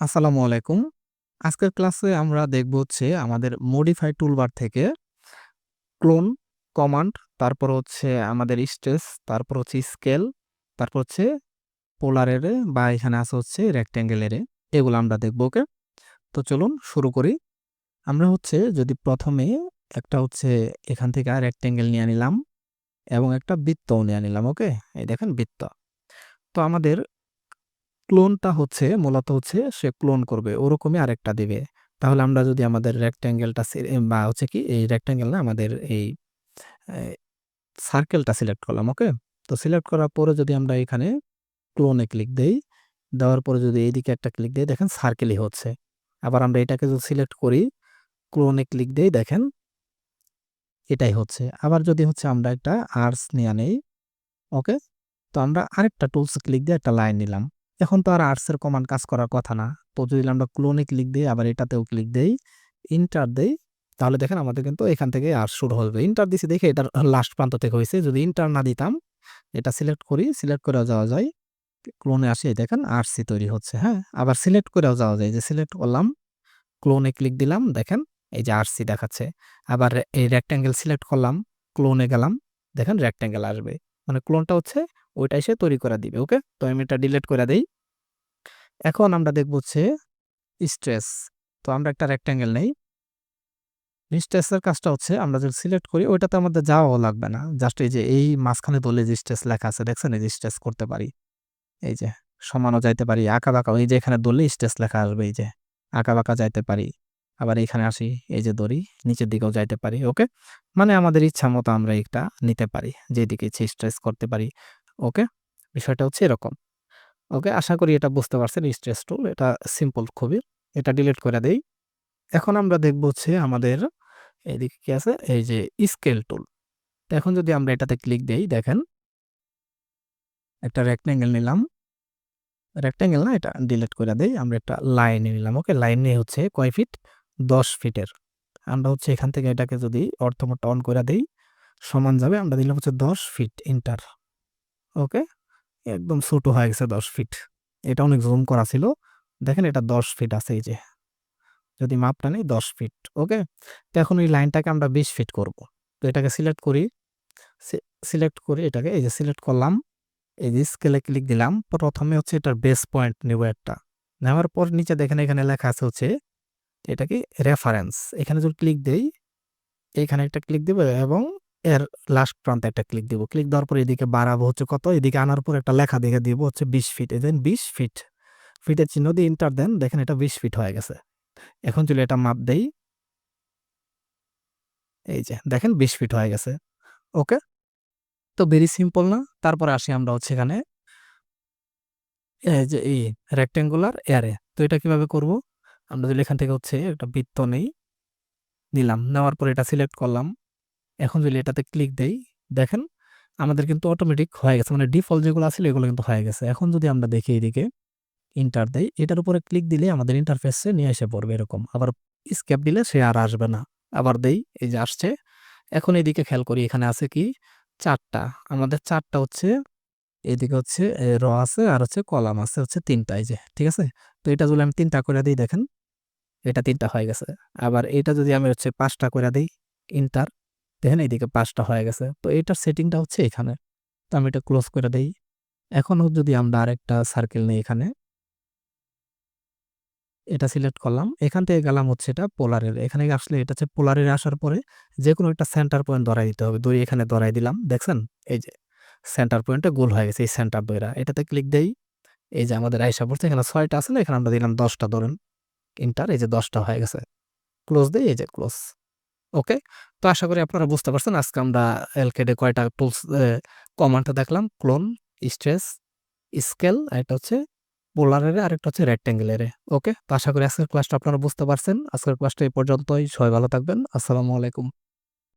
আসসালামু আলাইকুম। আজকের ক্লাসে আমরা দেখব হচ্ছে আমাদের মডিফাই টুলবার থেকে ক্লোন কমান্ড, তারপর হচ্ছে আমাদের স্ট্রেস, তারপর হচ্ছে স্কেল, তারপর হচ্ছে পোলার এরে বা এখানে আছে হচ্ছে রেক্টেঙ্গেল এরে, এগুলো আমরা দেখব। ওকে, তো চলুন শুরু করি। আমরা হচ্ছে যদি প্রথমে একটা হচ্ছে এখান থেকে রেক্টেঙ্গেল নিয়ে নিলাম এবং একটা বৃত্তও নিয়ে নিলাম। ওকে, এই দেখেন বৃত্ত। তো আমাদের ক্লোনটা হচ্ছে মূলত হচ্ছে সে ক্লোন করবে ওরকমই আরেকটা দিবে। তাহলে আমরা যদি আমাদের রেক্ট্যাঙ্গেলটা বা হচ্ছে কি এই রেক্ট্যাঙ্গেল না, আমাদের এই সার্কেলটা সিলেক্ট করলাম। ওকে, তো সিলেক্ট করার পরে যদি আমরা এখানে ক্লোনে ক্লিক দেই, দেওয়ার পরে যদি এইদিকে একটা ক্লিক দেই, দেখেন সার্কেলই হচ্ছে। আবার আমরা এটাকে যদি সিলেক্ট করি, ক্লোনে ক্লিক দেই, দেখেন এটাই হচ্ছে। আবার যদি হচ্ছে আমরা একটা আর্স নিয়ে নেই, ওকে, তো আমরা আরেকটা টুলস ক্লিক দিয়ে একটা লাইন নিলাম। এখন তো আর আর্টসের কমান্ড কাজ করার কথা না। তো যদি আমরা ক্লোনে ক্লিক দিই, আবার এটাতেও ক্লিক দেই, ইন্টার দেই, তাহলে দেখেন আমাদের কিন্তু এখান থেকে আর্টস শুরু হবে। ইন্টার দিছি দেখে এটার লাস্ট প্রান্ত থেকে হয়েছে। যদি ইন্টার না দিতাম, এটা সিলেক্ট করি, সিলেক্ট করেও যাওয়া যায়, ক্লোনে আসি, এই দেখেন আর্টসই তৈরি হচ্ছে। হ্যাঁ, আবার সিলেক্ট করেও যাওয়া যায়, যে সিলেক্ট করলাম, ক্লোনে ক্লিক দিলাম, দেখেন এই যে আরসি দেখাচ্ছে। আবার এই রেক্ট্যাঙ্গেল সিলেক্ট করলাম, ক্লোনে গেলাম, দেখেন রেক্ট্যাঙ্গেল আসবে। মানে ক্লোনটা হচ্ছে ওইটা এসে তৈরি করে দিবে। ওকে, তো আমি এটা ডিলিট করে দেই। এখন আমরা দেখব হচ্ছে স্ট্রেস। তো আমরা একটা রেক্ট্যাঙ্গেল নেই, স্ট্রেসের কাজটা হচ্ছে আমরা যদি সিলেক্ট করি, ওইটাতে আমাদের যাওয়াও লাগবে না। জাস্ট এই যে এই মাঝখানে ধরলে যে স্ট্রেস লেখা আছে, দেখছেন এই যে স্ট্রেস করতে পারি, এই যে সমানও যাইতে পারি, আঁকা বাঁকা, এই যে এখানে ধরলে স্ট্রেস লেখা আসবে, এই যে আঁকা বাঁকা যাইতে পারি। আবার এখানে আসি, এই যে দড়ি, নিচের দিকেও যাইতে পারি। ওকে, মানে আমাদের ইচ্ছা মতো আমরা এটা নিতে পারি, যেদিকে ইচ্ছে স্ট্রেস করতে পারি। ওকে, বিষয়টা হচ্ছে এরকম। ওকে, আশা করি এটা বুঝতে পারছেন। স্ট্রেস টুল এটা সিম্পল খুবই। এটা ডিলিট করে দেই। এখন আমরা দেখব হচ্ছে আমাদের এইদিকে কি আছে, এই যে স্কেল টুল। তো এখন যদি আমরা এটাতে ক্লিক দেই, দেখেন একটা রেক্ট্যাঙ্গেল নিলাম, রেক্ট্যাঙ্গেল না, এটা ডিলিট করে দেই, আমরা একটা লাইন নিলাম। ওকে, লাইন নিয়ে হচ্ছে কয় ফিট, 10 ফিটের। আমরা হচ্ছে এখান থেকে এটাকে যদি অর্থমোডটা অন করে দেই, সমান যাবে, আমরা দিলাম হচ্ছে 10 ফিট, ইন্টার। ওকে, একদম ছোট হয়ে গেছে 10 ফিট। এটা অনেক জুম করা ছিল, দেখেন এটা 10 ফিট আছে, এই যে যদি মাপটা নেই 10 ফিট। ওকে, তো এখন এই লাইনটাকে আমরা 20 ফিট করব। তো এটাকে সিলেক্ট করি, সিলেক্ট করে এটাকে এই যে সিলেক্ট করলাম, এই যে স্কেলে ক্লিক দিলাম। প্রথমে হচ্ছে এটার বেস পয়েন্ট নেব একটা, নেওয়ার পর নিচে দেখেন এখানে লেখা আছে হচ্ছে এটা কি রেফারেন্স। এখানে যদি ক্লিক দেই, এখানে একটা ক্লিক দেব এবং এর লাস্ট প্রান্তে একটা ক্লিক দিব। ক্লিক দেওয়ার পর এদিকে বাড়াবো হচ্ছে কত, এদিকে আনার পর একটা লেখা দেখে দিব হচ্ছে 20 ফিট। এই দেন 20 ফিট, ফিটের চিহ্ন দিয়ে ইন্টার দেন, দেখেন এটা 20 ফিট হয়ে গেছে। এখন যদি এটা মাপ দেই, এই যে দেখেন 20 ফিট হয়ে গেছে। ওকে, তো ভেরি সিম্পল না? তারপরে আসি আমরা হচ্ছে এখানে এই যে এই রেক্টেঙ্গুলার অ্যারে। তো এটা কিভাবে করব? আমরা যদি এখান থেকে হচ্ছে একটা বৃত্ত নেই, নিলাম, নেওয়ার পর এটা সিলেক্ট করলাম। এখন যদি এটাতে ক্লিক দেই, দেখেন আমাদের কিন্তু অটোমেটিক হয়ে গেছে, মানে ডিফল্ট যেগুলো আছিল এগুলো কিন্তু হয়ে গেছে। এখন যদি আমরা দেখি এদিকে ইন্টার দেই, এটার উপরে ক্লিক দিলে আমাদের ইন্টারফেসে নিয়ে এসে পড়বে এরকম। আবার স্কেপ দিলে সে আর আসবে না। আবার দেই, এই যে আসছে। এখন এদিকে খেয়াল করি, এখানে আছে কি 4টা, আমাদের 4টা হচ্ছে, এদিকে হচ্ছে র আছে, আর হচ্ছে কলাম আছে হচ্ছে 3টা, এই যে ঠিক আছে। তো এটা যদি আমি 3টা করে দিই, দেখেন এটা 3টা হয়ে গেছে। আবার এটা যদি আমি হচ্ছে 5টা করে দিই, ইন্টার, দেখেন এইদিকে 5টা হয়ে গেছে। তো এটার সেটিংটা হচ্ছে এখানে। তো আমি এটা ক্লোজ করে দেই। এখন যদি আমরা আরেকটা সার্কেল নিই, এখানে এটা সিলেক্ট করলাম, এখান থেকে গেলাম হচ্ছে এটা পোলারের, এখানে আসলে এটা হচ্ছে পোলারের, আসার পরে যে কোনো একটা সেন্টার পয়েন্ট ধরাই দিতে হবে। দড়ি এখানে ধরাই দিলাম, দেখছেন এই যে সেন্টার পয়েন্টে গোল হয়ে গেছে, এই সেন্টার দইরা এটাতে ক্লিক দেই, এই যে আমাদের আইসা পড়ছে, এখানে 6টা আছে না, এখানে আমরা দিলাম 10টা, ধরেন ইন্টার, এই যে 10টা হয়ে গেছে। ক্লোজ দেই, এই যে ক্লোজ। ওকে, তো আশা করি আপনারা বুঝতে পারছেন। আজকে আমরা এলকেডে কয়টা টুলস কমান্ডটা দেখলাম, ক্লোন, স্ট্রেস, স্কেল, আর এটা হচ্ছে পোলারের, আরেকটা হচ্ছে রেক্ট্যাঙ্গেলের। ওকে, তো আশা করি আজকের ক্লাসটা আপনারা বুঝতে পারছেন। আজকের ক্লাসটা এই পর্যন্তই। সবাই ভালো থাকবেন। আসসালামু আলাইকুম।